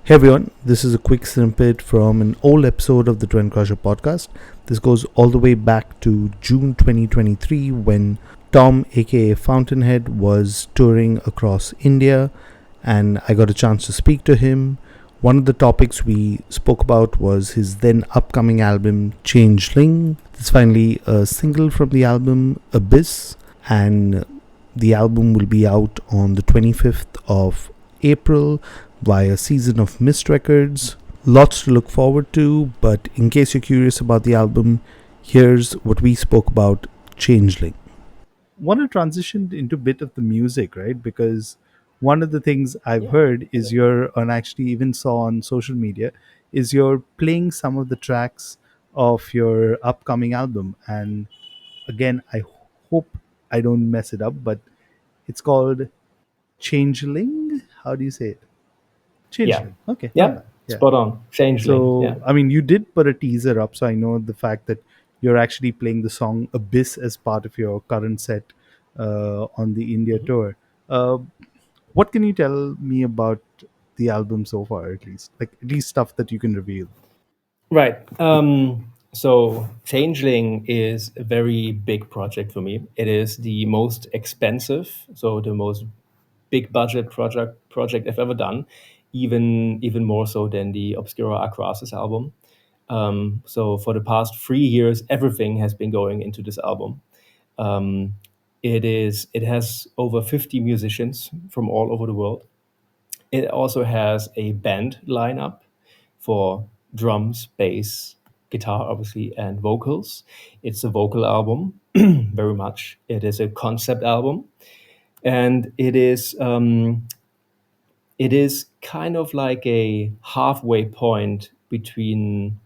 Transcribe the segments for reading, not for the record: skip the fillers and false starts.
Hey everyone, this is a quick snippet from an old episode of the Trendcrusher podcast. This goes all the way back to June 2023 when Tom, aka Fountainhead, was touring across India and I got a chance to speak to him. One of the topics we spoke about was his then upcoming album Changeling. It's finally a single from the album Abyss, and the album will be out on the 25th of April via Season of Mist Records. Lots to look forward to, but in case you're curious about the album, here's what we spoke about Changeling. Want to transition into a bit of the music, right? Because one of the things I've Yeah, heard is definitely. you're, and actually even saw on social media, is you're playing some of the tracks of your upcoming album. And again, I hope I don't mess it up, but it's called Changeling. How do you say it? Yeah, Changeling. Okay, not yeah, bad. Yeah. spot on. Changeling. Yeah. So, I mean, you did put a teaser up, so I know the fact that you're actually playing the song Abyss as part of your current set on the India Mhm. tour. Uh, what can you tell me about the album so far, at least? Like, at least stuff that you can reveal. Right. So Changeling is a very big project for me. It is the most expensive, so the most big budget project I've ever done, even more so than the Obscura Acrosis album. So for the past 3 years, everything has been going into this album. Um, it has over 50 musicians from all over the world. It also has a band lineup for drums, bass, guitar, obviously, and vocals. It's a vocal album, very much. It is a concept album, and it is kind of like a halfway point between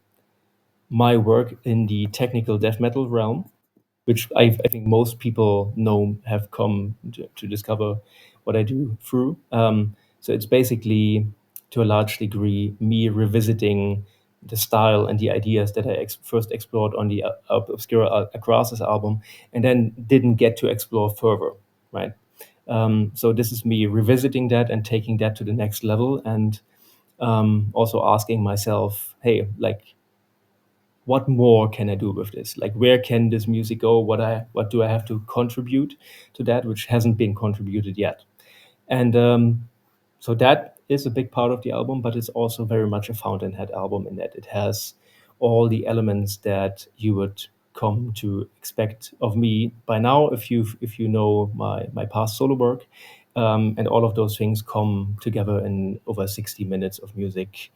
my work in the technical death metal realm, which I think most people know have come to discover what I do through. So it's basically, to a large degree, me revisiting the style and the ideas that I first explored on the Obscura Acrosis album, and then didn't get to explore further, right? So this is me revisiting that and taking that to the next level, and also asking myself, hey, like, what more can I do with this? Like, where can this music go? What do I have to contribute to that which hasn't been contributed yet? And so that is a big part of the album, but it's also very much a Fountainhead album in that it has all the elements that you would come to expect of me by now if you know my past solo work. And all of those things come together in over 60 minutes of music,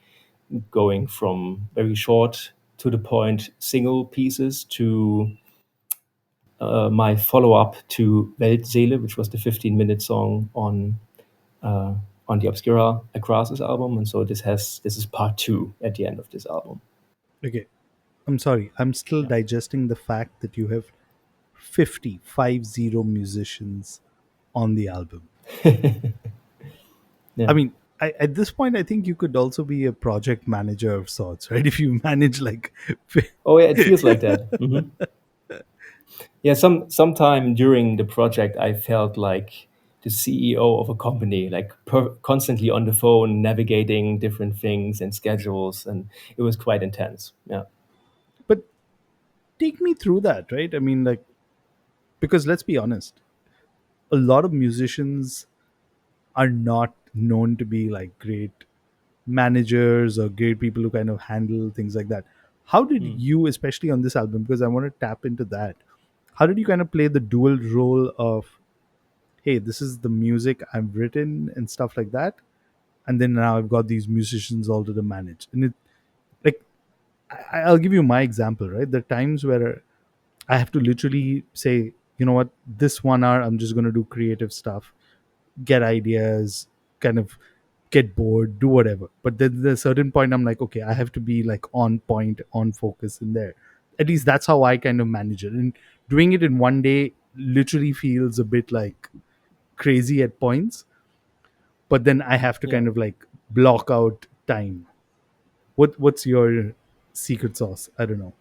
going from very short to the point single pieces to my follow up to Weltseele, which was the 15-minute song uh, on the Obscura Acrosis album. And so this is part two at the end of this album. Okay, I'm sorry. I'm still Yeah. digesting the fact that you have 50 musicians on the album. I Yeah. mean, at this point, I think you could also be a project manager of sorts, right? If you manage like, Oh yeah, it feels like that. Yeah, sometime during the project, I felt like the CEO of a company, like constantly on the phone, navigating different things and schedules, and it was quite intense. Yeah. but take me through that, right? I mean, like, because let's be honest, a lot of musicians are not known to be like great managers or great people who kind of handle things like that. How did Mm. you, especially on this album, because I want to tap into that, how did you kind of play the dual role of, hey, this is the music I've written and stuff like that, and then now I've got these musicians all to manage? And it, like, I'll give you my example, right? There are times where I have to literally say, you know what, this 1 hour I'm just going to do creative stuff, get ideas, kind of get bored, do whatever. But then there's a certain point I'm like, okay, I have to be like on point, on focus in there. At least that's how I kind of manage it. And doing it in one day literally feels a bit like crazy at points. But then I have to Yeah. kind of like block out time. What's your secret sauce? I don't know.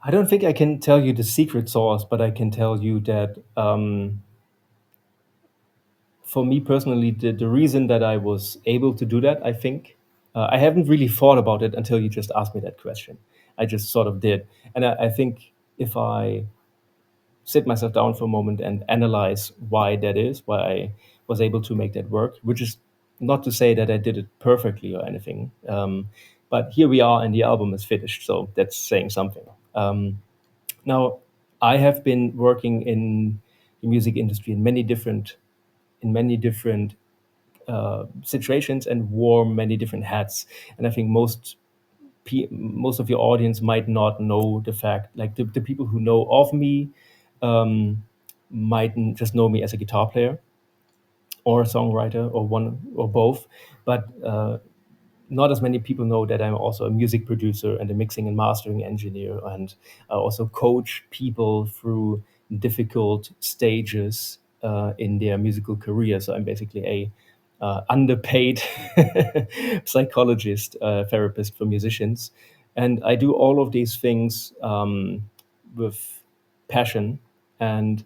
I don't think I can tell you the secret sauce, but I can tell you that for me personally, the reason that I was able to do that, I think, I haven't really thought about it until you just asked me that question. I just sort of did. And I think if I sit myself down for a moment and analyze why that is, why I was able to make that work, which is not to say that I did it perfectly or anything. But here we are, and the album is finished, so that's saying something. Now, I have been working in the music industry in many different situations and wore many different hats. And I think most of your audience might not know the fact, like the people who know of me um, might just know me as a guitar player or a songwriter or one or both, but not as many people know that I'm also a music producer and a mixing and mastering engineer, and I also coach people through difficult stages in their musical career. So I'm basically a underpaid psychologist, therapist for musicians, and I do all of these things with passion. And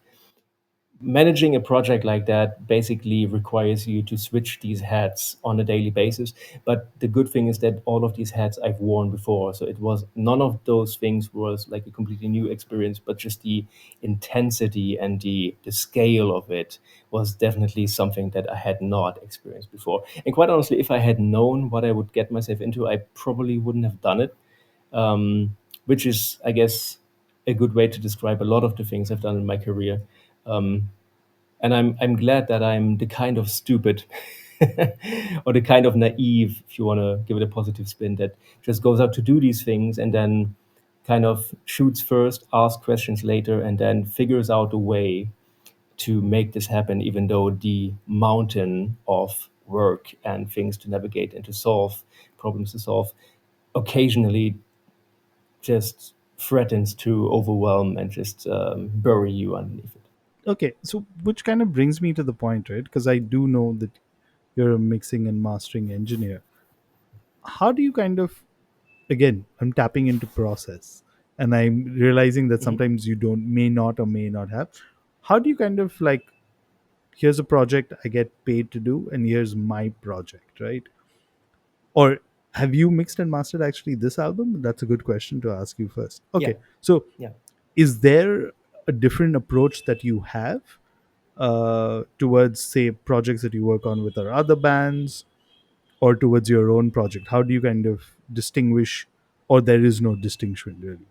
managing a project like that basically requires you to switch these hats on a daily basis. But the good thing is that all of these hats I've worn before, so it was none of those things was like a completely new experience, but just the intensity and the scale of it was definitely something that I had not experienced before. And quite honestly, if I had known what I would get myself into, I probably wouldn't have done it. Which is, I guess, a good way to describe a lot of the things I've done in my career. Um, and I'm glad that I'm the kind of stupid or the kind of naive, if you want to give it a positive spin, that just goes out to do these things and then kind of shoots first, asks questions later, and then figures out a way to make this happen, even though the mountain of work and things to navigate and to solve, problems to solve, occasionally just threatens to overwhelm and just bury you underneath it. Okay, so which kind of brings me to the point, right? Because I do know that you're a mixing and mastering engineer. How do you kind of, again, I'm tapping into process, and I'm realizing that Mhm. sometimes you don't, may not or may not have. How do you kind of like, here's a project I get paid to do, and here's my project, right? Or have you mixed and mastered actually this album? That's a good question to ask you first. Yeah, Okay, so yeah. is there a different approach that you have towards, say, projects that you work on with our other bands, or towards your own project? How do you kind of distinguish, or there is no distinction really?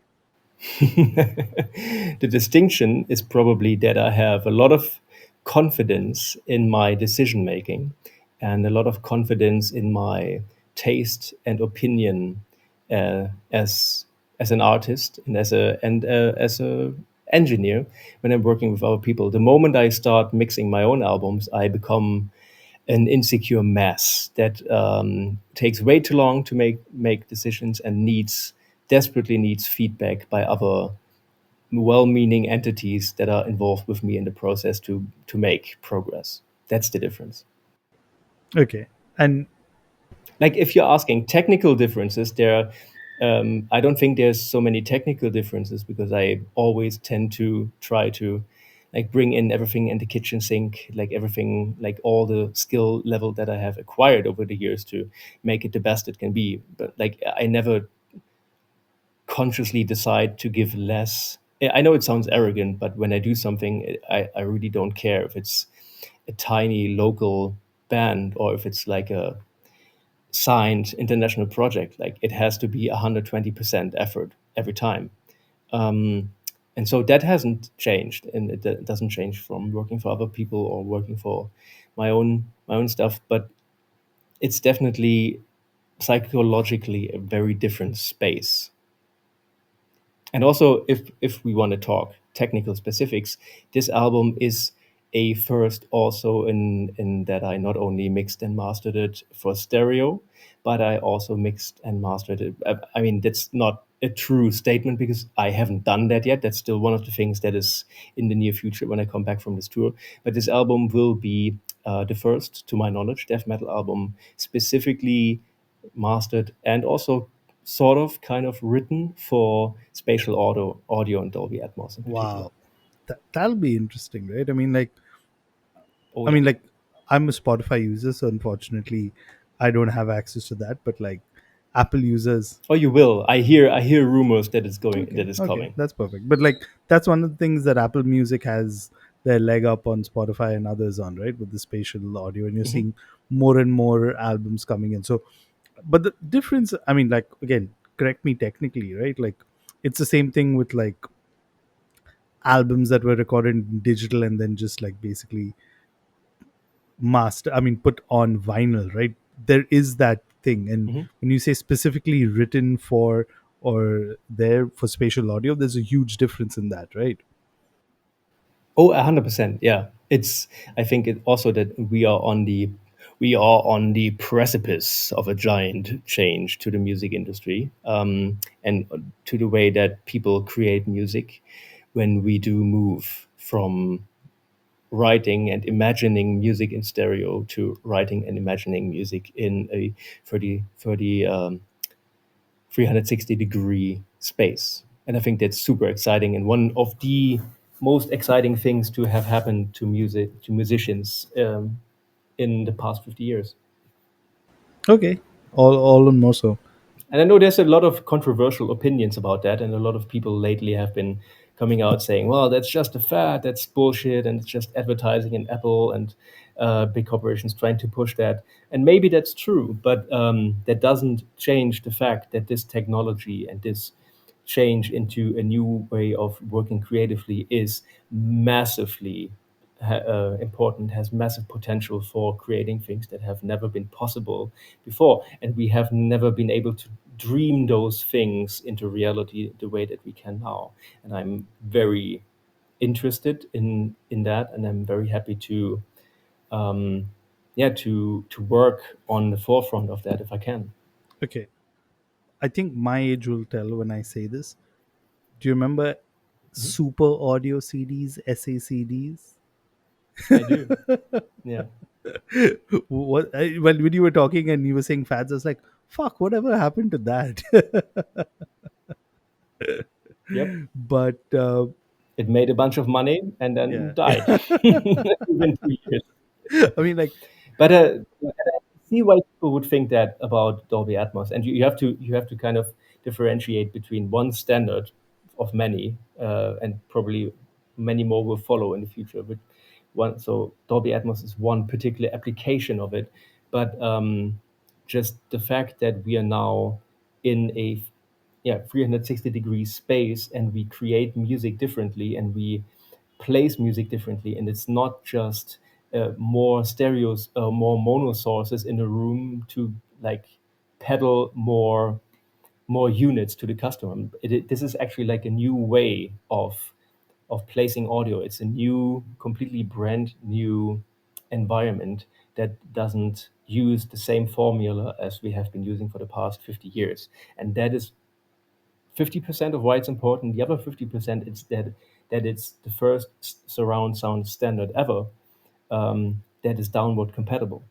The distinction is probably that I have a lot of confidence in my decision making and a lot of confidence in my taste and opinion as an artist and as a engineer when I'm working with other people. The moment I start mixing my own albums, I become an insecure mess that takes way too long to make decisions and desperately needs feedback by other well-meaning entities that are involved with me in the process to make progress. That's the difference. Okay, and Like if you're asking technical differences, I don't think there's so many technical differences because I always tend to try to like bring in everything in the kitchen sink, like everything, like all the skill level that I have acquired over the years to make it the best it can be. But like I never consciously decide to give less. I know it sounds arrogant, but when I do something, I really don't care if it's a tiny local band or if it's like a signed international project. Like it has to be 120% effort every time. Um, and so that hasn't changed, and it doesn't change from working for other people or working for my own stuff. But it's definitely psychologically a very different space. And also, if we want to talk technical specifics, this album is a first also in that I not only mixed and mastered it for stereo, but I also mixed and mastered it. I mean, that's not a true statement because I haven't done that yet. That's still one of the things that is in the near future when I come back from this tour. But this album will be the first, to my knowledge, death metal album specifically mastered and also sort of kind of written for spatial audio and Dolby Atmos in particular. wow, that'll be interesting, right? Oh I yeah. mean, like, I'm a Spotify user, so unfortunately, I don't have access to that, but like Apple users. Oh, you will. I hear rumors that it's going Okay, that it's okay, coming. that's perfect. But like that's one of the things that Apple Music has their leg up on Spotify and others on, right? With the spatial audio, and you're Hmm. seeing more and more albums coming in. So, but the difference, I mean, like again, correct me technically, right? Like it's the same thing with like albums that were recorded in digital and then just like basically master, I mean, put on vinyl, right? There is that thing. And Hmm. when you say specifically written for or there for spatial audio, there's a huge difference in that, right? Oh, 100%. Yeah. It's I think it also that we are on the precipice of a giant change to the music industry, and to the way that people create music when we do move from writing and imagining music in stereo to writing and imagining music in a 360-degree space. And I think that's super exciting and one of the most exciting things to have happened to music to musicians in the past 50 years. Okay. All and more so. And I know there's a lot of controversial opinions about that, and a lot of people lately have been coming out saying, "Well, that's just a fad, that's bullshit, and it's just advertising and Apple and big corporations trying to push that." And maybe that's true, but that doesn't change the fact that this technology and this change into a new way of working creatively is massively important, has massive potential for creating things that have never been possible before, and we have never been able to dream those things into reality the way that we can now. And I'm very interested in that, and I'm very happy to yeah to work on the forefront of that if I can. Okay. I think my age will tell when I say this. Do you remember Mhm. Super Audio CDs, SACDs? I do. Yeah. When you were talking and you were saying fads, I was like, fuck, whatever happened to that? Yep. But It made a bunch of money and then yeah. died within 2 years. I mean, like, But I see why people would think that about Dolby Atmos, and you have to kind of differentiate between one standard of many, and probably many more will follow in the future. But so Dolby Atmos is one particular application of it, but just the fact that we are now in a 360-degree space and we create music differently and we plays music differently, and it's not just more stereos, more mono sources in a room to like pedal more units to the customer. This is actually like a new way of placing audio. It's a new, completely brand new environment that doesn't use the same formula as we have been using for the past 50 years, and that is 50% of why it's important. The other 50% is that it's the first surround sound standard ever that is downward compatible.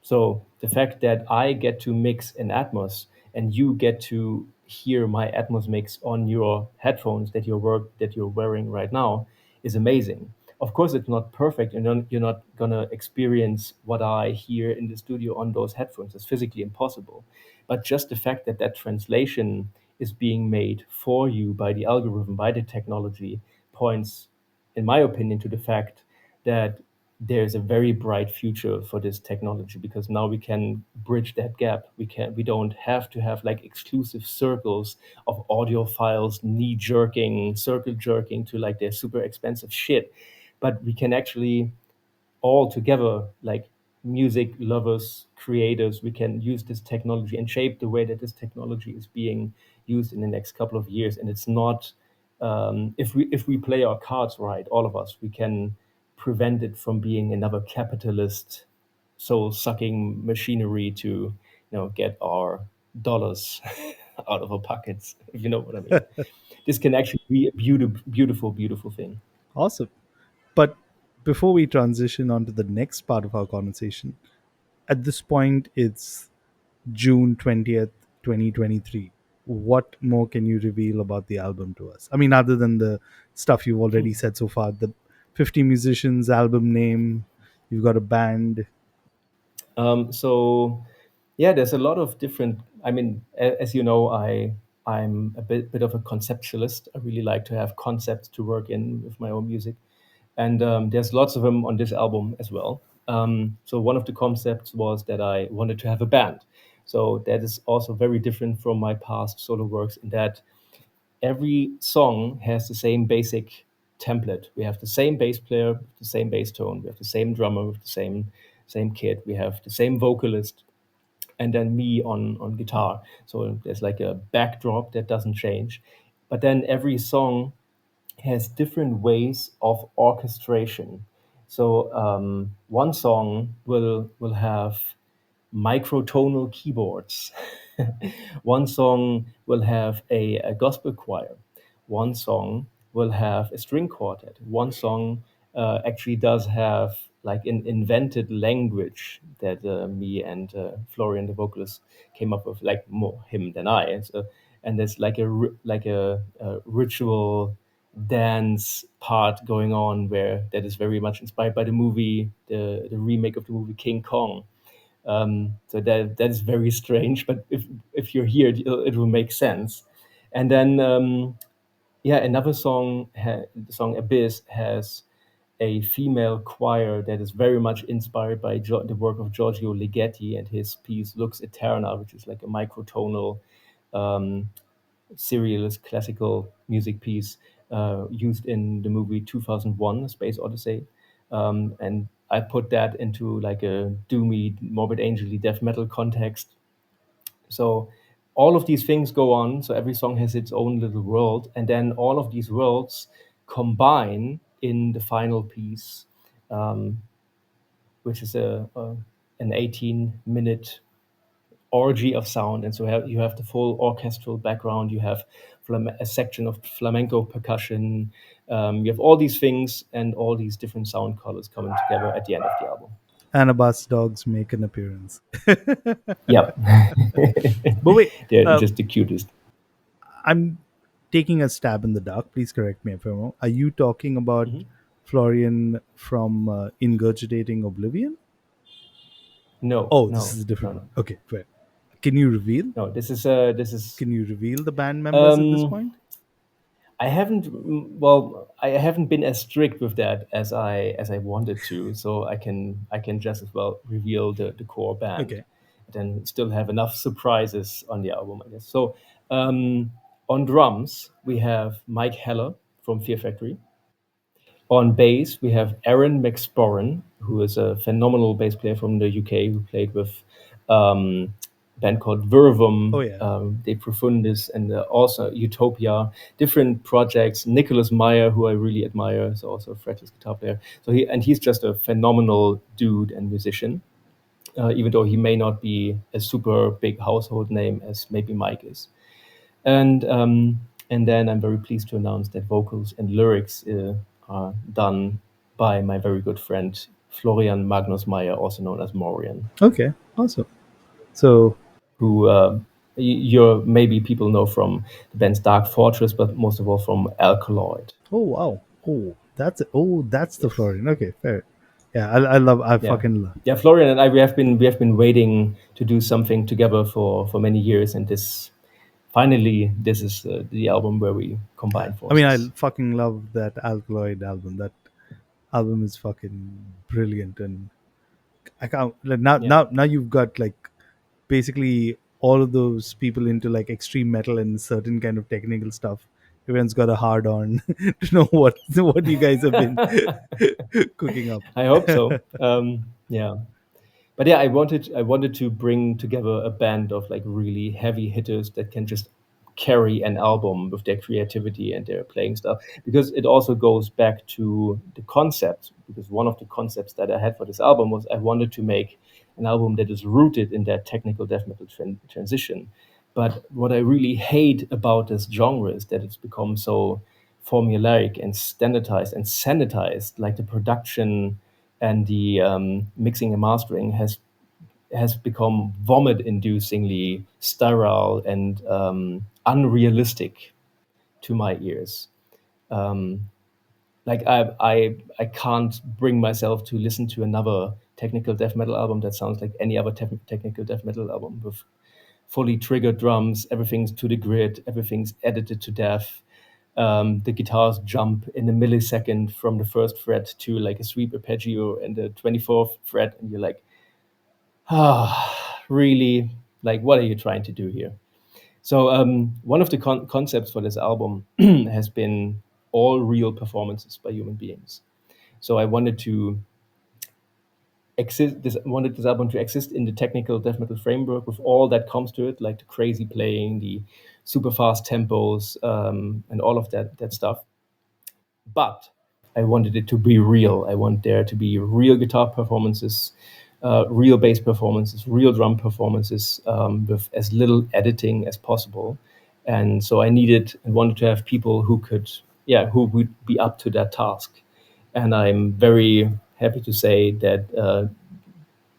So the fact that I get to mix in Atmos and you get to hear my Atmos mix on your headphones that you're wearing right now is amazing. Of course, it's not perfect, and you're not gonna experience what I hear in the studio on those headphones. It's physically impossible. But just the fact that that translation is being made for you by the algorithm, by the technology, points, in my opinion, to the fact that there's a very bright future for this technology because now we can bridge that gap. We don't have to have like exclusive circles of audio files knee jerking, circle jerking to like their super expensive shit. But we can actually all together, like music lovers, creators, we can use this technology and shape the way that this technology is being used in the next couple of years. And it's not if we play our cards right, all of us, we can prevent it from being another capitalist soul sucking machinery to get our dollars out of our pockets, if you know what I mean. This can actually be a beautiful, beautiful thing. awesome. But before we transition on to the next part of our conversation, at this point, it's June 20th, 2023. What more can you reveal about the album to us? I mean, other than the stuff you've already said so far, the 50 musicians, album name, you've got a band. So yeah, there's a lot of different. I mean, as you know, I'm a bit of a conceptualist. I really like to have concepts to work in with my own music, and there's lots of them on this album as well. So one of the concepts was that I wanted to have a band. So that is also very different from my past solo works in that every song has the same basic template. We have the same bass player, the same bass tone. We have the same drummer with the same kit. We have the same vocalist, and then me on guitar. So there's like a backdrop that doesn't change. But then every song has different ways of orchestration. So one song will have microtonal keyboards. One song will have a gospel choir. One song will have a string quartet. One song actually does have like an invented language that me and Florian, the vocalist, came up with, like more him than I. And there's like a ritual dance part going on where that is very much inspired by the movie, the remake of the movie King Kong. So that is very strange, but if you're here, it will make sense. And then yeah, another song, the song Abyss, has a female choir that is very much inspired by the work of Giorgio Ligeti and his piece Lux Eterna, which is like a microtonal um, serialist classical music piece used in the movie 2001: A Space Odyssey. And I put that into like a doomy, morbid angely death metal context. So all of these things go on. So every song has its own little world, and then all of these worlds combine in the final piece, um, which is an 18-minute orgy of sound. And so you have the full orchestral background. You have a section of flamenco percussion. You have all these things and all these different sound colors coming together at the end of the album. Annabas dogs make an appearance. Yep. But wait, They're uh, just the cutest. I'm taking a stab in the dark. Please correct me if I'm wrong. Are you talking about Mhm. Florian from Ingurgitating Oblivion? No, Oh, this no, is a different no, one. no, Okay, fair. Can you reveal? no. This is. Can you reveal the band members at this Um, point? I haven't. Well, I haven't been as strict with that as I wanted to. So I can just as well reveal the core band, Okay. and then still have enough surprises on the album, I guess. So on drums we have Mike Heller from Fear Factory. On bass, we have Aaron McSporran, who is a phenomenal bass player from the UK who played with a band called Oh Vervum, yeah. De Profundis, and also Utopia, different projects. Nicholas Meyer, who I really admire, is also a fretless guitar player. So he's just a phenomenal dude and musician, even though he may not be a super big household name as maybe Mike is. And then I'm very pleased to announce that vocals and lyrics are done by my very good friend Florian Magnus Meyer, also known as Morian, Okay. Awesome. So, who you're maybe people know from the band's Dark Fortress, but most of all from Alkaloid. oh wow. Oh, that's the Yes. Florian. Okay, fair. Yeah, I Yeah. fucking love. Yeah, Florian and I, we have been waiting to do something together for many years, and this is the album where we Yeah. combine I mean, I forces. fucking love that Alkaloid album. That album is fucking brilliant, and I can't like, Yeah. now you've got like basically all of those people into like extreme metal and certain kind of technical stuff. Everyone's got a hard on to know what you guys have been cooking up. I hope so. Yeah, but yeah, I wanted to bring together a band of like really heavy hitters that can just carry an album with their creativity and their playing style, because it also goes back to the concept. Because one of the concepts that I had for this album was I wanted to make an album that is rooted in that technical death metal transition. But what I really hate about this genre is that it's become so formulaic and standardized and sanitized. Like the production and the mixing and mastering has become vomit-inducingly sterile and unrealistic to my ears. Um, like I can't bring myself to listen to another technical death metal album that sounds like any other technical death metal album, with fully triggered drums, everything's to the grid, everything's edited to death. The guitars jump in a millisecond from the first fret to like a sweep arpeggio and the 24th fret, and you're like, really? Like, what are you trying to do here? So one of the concepts for this album has been all real performances by human beings. So I wanted this album to exist in the technical death metal framework with all that comes to it, like the crazy playing, the super fast tempos, and all of that stuff. But I wanted it to be real. I want there to be real guitar performances, real bass performances, real drum performances, with as little editing as possible. And so I needed and wanted to have people who would be up to that task. And I'm very happy to say that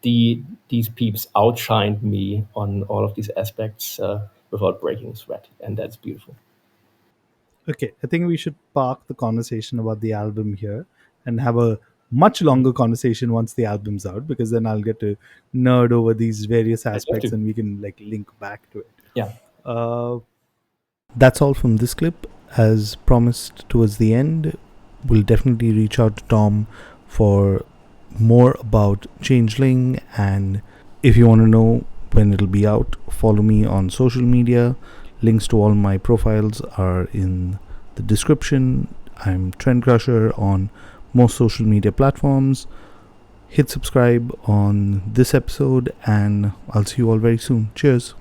these peeps outshined me on all of these aspects without breaking a sweat, and that's beautiful. Okay, I think we should park the conversation about the album here and have a much longer conversation once the album's out, because then I'll get to nerd over these various I'd love aspects to. and we can like link back to it. Yeah. Uh, that's all from this clip. As promised towards the end, we'll definitely reach out to Tom for more about Changeling, and if you want to know when it'll be out, follow me on social media. Links to all my profiles are in the description. I'm Trendcrusher on most social media platforms. Hit subscribe on this episode, and I'll see you all very soon. Cheers.